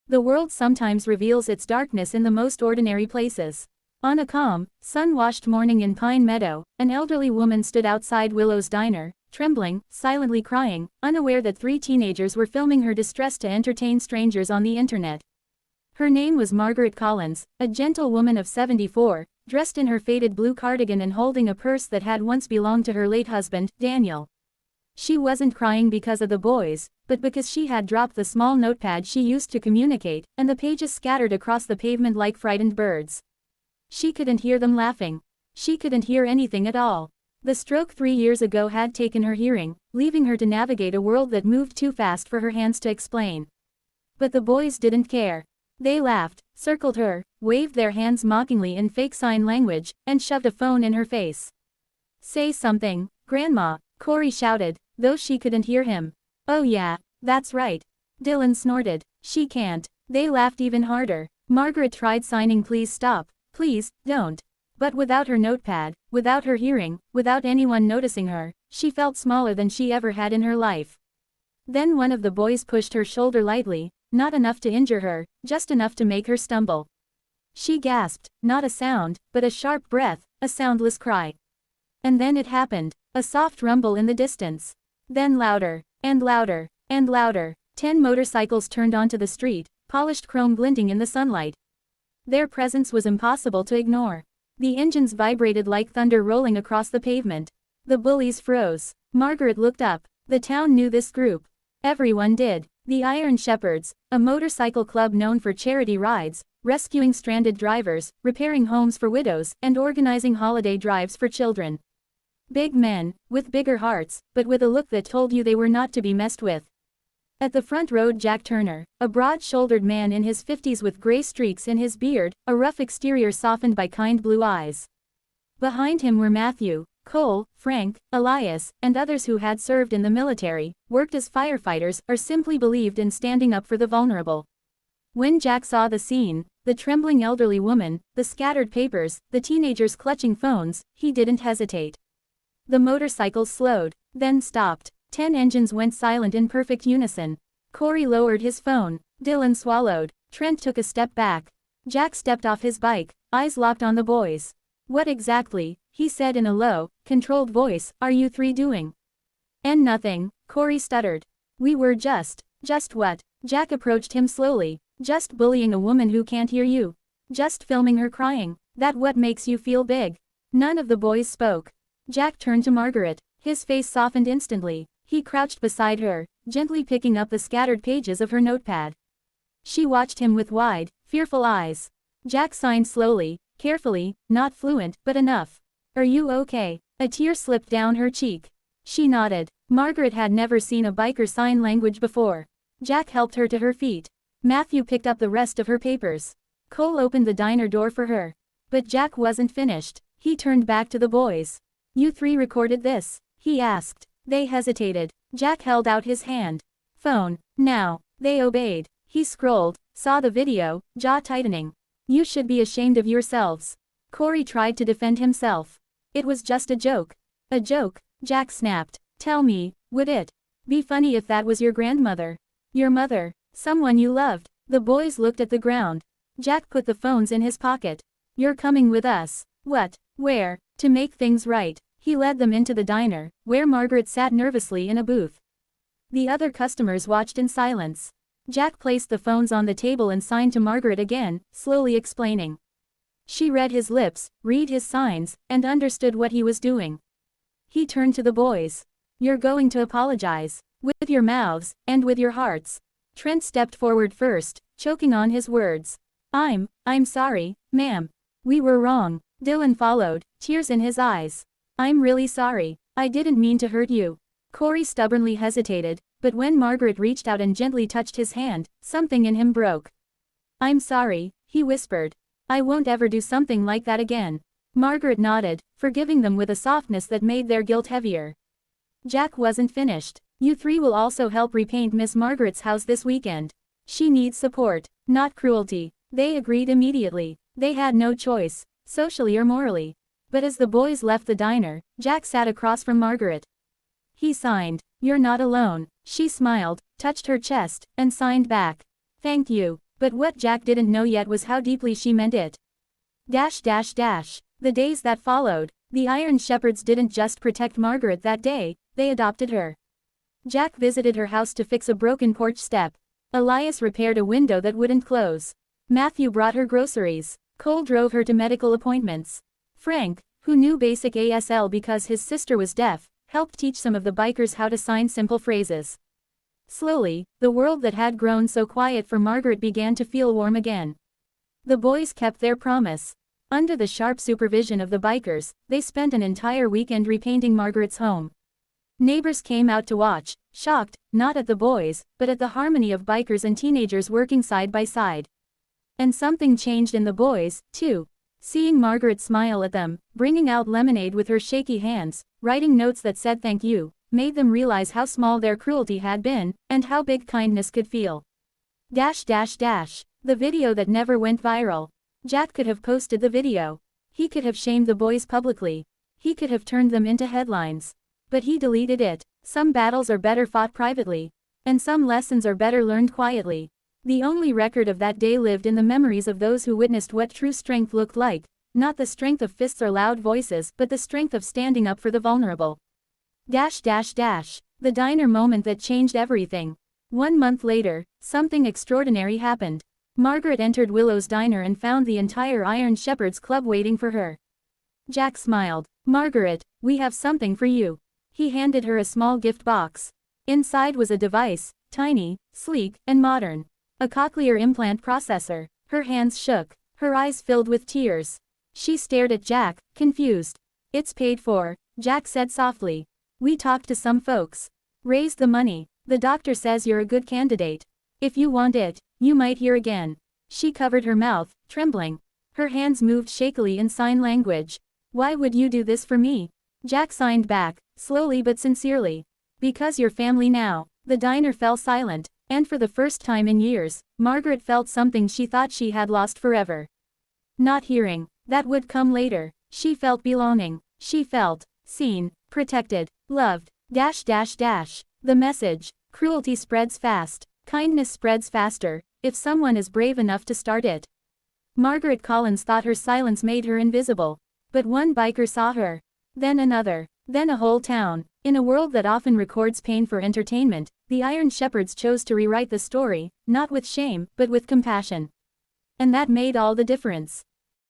The world sometimes reveals its darkness in the most ordinary places. On a calm, sun-washed morning in Pine Meadow, an elderly woman stood outside Willow's diner, trembling, silently crying, unaware that 3 teenagers were filming her distress to entertain strangers on the internet. Her name was Margaret Collins, a gentle woman of 74, dressed in her faded blue cardigan and holding a purse that had once belonged to her late husband, Daniel. She wasn't crying because of the boys, but because she had dropped the small notepad she used to communicate, and the pages scattered across the pavement like frightened birds. She couldn't hear them laughing. She couldn't hear anything at all. The stroke 3 years ago had taken her hearing, leaving her to navigate a world that moved too fast for her hands to explain. But the boys didn't care. They laughed, circled her, waved their hands mockingly in fake sign language, and shoved a phone in her face. "Say something, Grandma," Corey shouted, though she couldn't hear him. "Oh yeah, that's right," Dylan snorted. "She can't." They laughed even harder. Margaret tried signing "Please stop, please, don't." But without her notepad, without her hearing, without anyone noticing her, she felt smaller than she ever had in her life. Then one of the boys pushed her shoulder lightly, not enough to injure her, just enough to make her stumble. She gasped, not a sound, but a sharp breath, a soundless cry. And then it happened, a soft rumble in the distance. Then louder, and louder, and louder. 10 motorcycles turned onto the street, polished chrome glinting in the sunlight. Their presence was impossible to ignore. The engines vibrated like thunder rolling across the pavement. The bullies froze. Margaret looked up. The town knew this group. Everyone did. The Iron Shepherds, a motorcycle club known for charity rides, rescuing stranded drivers, repairing homes for widows, and organizing holiday drives for children. Big men, with bigger hearts, but with a look that told you they were not to be messed with. At the front rode Jack Turner, a broad-shouldered man in his 50s with gray streaks in his beard, a rough exterior softened by kind blue eyes. Behind him were Matthew, Cole, Frank, Elias, and others who had served in the military, worked as firefighters, or simply believed in standing up for the vulnerable. When Jack saw the scene, the trembling elderly woman, the scattered papers, the teenagers clutching phones, he didn't hesitate. The motorcycles slowed, then stopped. 10 engines went silent in perfect unison. Corey lowered his phone. Dylan swallowed. Trent took a step back. Jack stepped off his bike, eyes locked on the boys. "What exactly," he said in a low, controlled voice, "are you 3 doing?" "And nothing," Corey stuttered. "We were just what?" Jack approached him slowly. "Just bullying a woman who can't hear you. Just filming her crying. That what makes you feel big?" None of the boys spoke. Jack turned to Margaret. His face softened instantly. He crouched beside her, gently picking up the scattered pages of her notepad. She watched him with wide, fearful eyes. Jack signed slowly, carefully, not fluent, but enough. "Are you okay?" A tear slipped down her cheek. She nodded. Margaret had never seen a biker sign language before. Jack helped her to her feet. Matthew picked up the rest of her papers. Cole opened the diner door for her. But Jack wasn't finished. He turned back to the boys. "You 3 recorded this?" he asked. They hesitated. Jack held out his hand. "Phone, now." They obeyed. He scrolled, saw the video, jaw tightening. "You should be ashamed of yourselves." Corey tried to defend himself. "It was just a joke." "A joke?" Jack snapped. "Tell me, would it be funny if that was your grandmother? Your mother? Someone you loved?" The boys looked at the ground. Jack put the phones in his pocket. "You're coming with us." "What? Where?" To make things right, he led them into the diner, where Margaret sat nervously in a booth. The other customers watched in silence. Jack placed the phones on the table and signed to Margaret again, slowly explaining. She read his lips, read his signs, and understood what he was doing. He turned to the boys. "You're going to apologize. With your mouths, and with your hearts." Trent stepped forward first, choking on his words. I'm sorry, ma'am. We were wrong." Dylan followed, tears in his eyes. "I'm really sorry. I didn't mean to hurt you." Corey stubbornly hesitated, but when Margaret reached out and gently touched his hand, something in him broke. "I'm sorry," he whispered. "I won't ever do something like that again." Margaret nodded, forgiving them with a softness that made their guilt heavier. Jack wasn't finished. "You 3 will also help repaint Miss Margaret's house this weekend. She needs support, not cruelty." They agreed immediately. They had no choice, socially or morally. But as the boys left the diner, Jack sat across from Margaret. He signed. "You're not alone." She smiled, touched her chest, and signed back. "Thank you." But what Jack didn't know yet was how deeply she meant it. The days that followed, the Iron Shepherds didn't just protect Margaret that day, they adopted her. Jack visited her house to fix a broken porch step. Elias repaired a window that wouldn't close. Matthew brought her groceries. Cole drove her to medical appointments. Frank, who knew basic ASL because his sister was deaf, helped teach some of the bikers how to sign simple phrases. Slowly, the world that had grown so quiet for Margaret began to feel warm again. The boys kept their promise. Under the sharp supervision of the bikers, they spent an entire weekend repainting Margaret's home. Neighbors came out to watch, shocked, not at the boys, but at the harmony of bikers and teenagers working side by side. And something changed in the boys, too. Seeing Margaret smile at them, bringing out lemonade with her shaky hands, writing notes that said thank you, made them realize how small their cruelty had been, and how big kindness could feel. The video that never went viral. Jack could have posted the video. He could have shamed the boys publicly. He could have turned them into headlines. But he deleted it. Some battles are better fought privately. And some lessons are better learned quietly. The only record of that day lived in the memories of those who witnessed what true strength looked like, not the strength of fists or loud voices, but the strength of standing up for the vulnerable. The diner moment that changed everything. 1 month later, something extraordinary happened. Margaret entered Willow's diner and found the entire Iron Shepherds Club waiting for her. Jack smiled. "Margaret, we have something for you." He handed her a small gift box. Inside was a device, tiny, sleek, and modern. A cochlear implant processor. Her hands shook. Her eyes filled with tears. She stared at Jack, confused. "It's paid for," Jack said softly. "We talked to some folks. Raised the money. The doctor says you're a good candidate. If you want it, you might hear again." She covered her mouth, trembling. Her hands moved shakily in sign language. "Why would you do this for me?" Jack signed back, slowly but sincerely. "Because you're family now." The diner fell silent, and for the first time in years, Margaret felt something she thought she had lost forever. Not hearing. That would come later. She felt belonging. She felt seen, protected, loved. The message: cruelty spreads fast. Kindness spreads faster, if someone is brave enough to start it. Margaret Collins thought her silence made her invisible. But one biker saw her. Then another. Then a whole town. In a world that often records pain for entertainment, the Iron Shepherds chose to rewrite the story, not with shame, but with compassion. And that made all the difference.